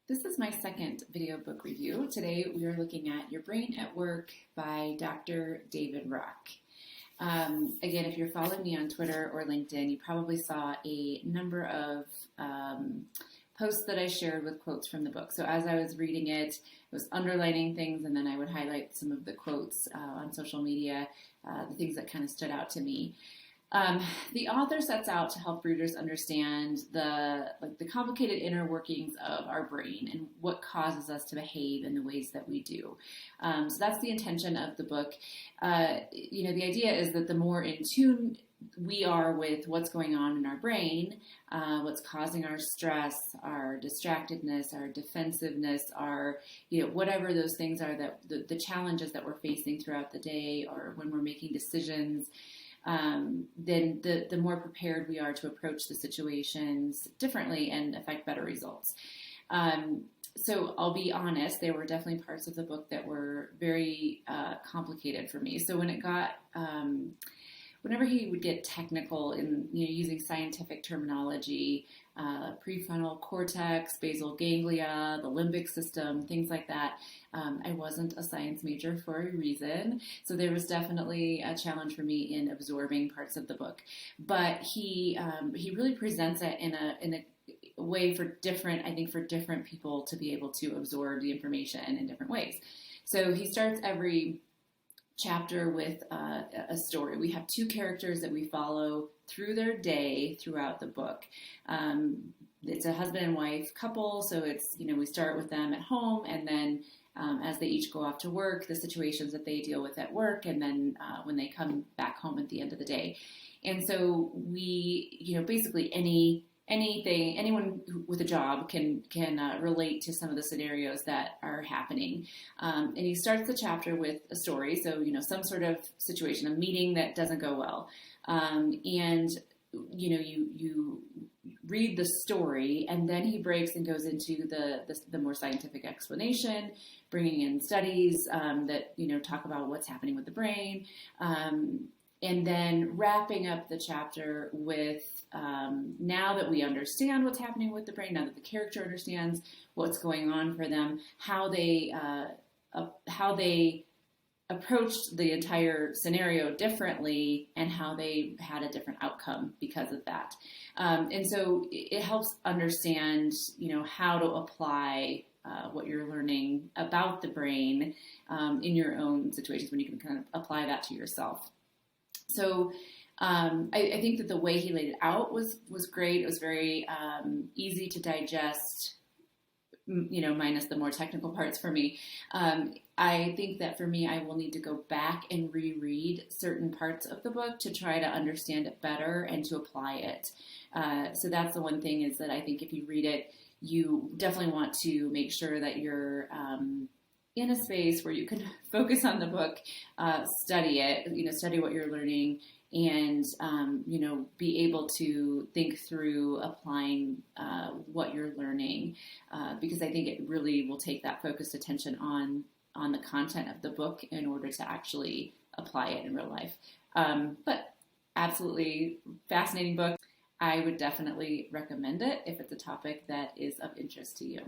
This is my second video book review. Today we are looking at Your Brain at Work by Dr. David Rock. Again, if you're following me on Twitter or LinkedIn, you probably saw a number of posts that I shared with quotes from the book. So as I was reading it, I was underlining things and then I would highlight some of the quotes on social media, the things that kind of stood out to me. The author sets out to help readers understand the complicated inner workings of our brain and what causes us to behave in the ways that we do. So that's the intention of the book. The idea is that the more in tune we are with what's going on in our brain, what's causing our stress, our distractedness, our defensiveness, our, whatever those things are, that the challenges that we're facing throughout the day or when we're making decisions, then the more prepared we are to approach the situations differently and affect better results. So I'll be honest, there were definitely parts of the book that were very complicated for me. So when it got, whenever he would get technical in using scientific terminology, prefrontal cortex, basal ganglia, the limbic system, things like that. I wasn't a science major for a reason, so there was definitely a challenge for me in absorbing parts of the book. But he really presents it in a way for different people to be able to absorb the information in different ways. So he starts every chapter with a story. We have two characters that we follow through their day throughout the book. It's a husband and wife couple, so it's, we start with them at home, and then as they each go off to work, the situations that they deal with at work, and then when they come back home at the end of the day. And so we, basically anyone with a job can relate to some of the scenarios that are happening. And he starts the chapter with a story. So, some sort of situation, a meeting that doesn't go well. And you read the story, and then he breaks and goes into the more scientific explanation, bringing in studies that, talk about what's happening with the brain. And then wrapping up the chapter with, now that we understand what's happening with the brain, now that the character understands what's going on for them, how they approached the entire scenario differently and how they had a different outcome because of that. And so it helps understand, how to apply what you're learning about the brain in your own situations when you can kind of apply that to yourself. So I think that the way he laid it out was great. It was very easy to digest, minus the more technical parts for me. I think that for me, I will need to go back and reread certain parts of the book to try to understand it better and to apply it. So that's the one thing, is that I think if you read it, you definitely want to make sure that you're in a space where you can focus on the book, study it, study what you're learning, and, be able to think through applying what you're learning, because I think it really will take that focused attention on the content of the book in order to actually apply it in real life. But absolutely fascinating book. I would definitely recommend it if it's a topic that is of interest to you.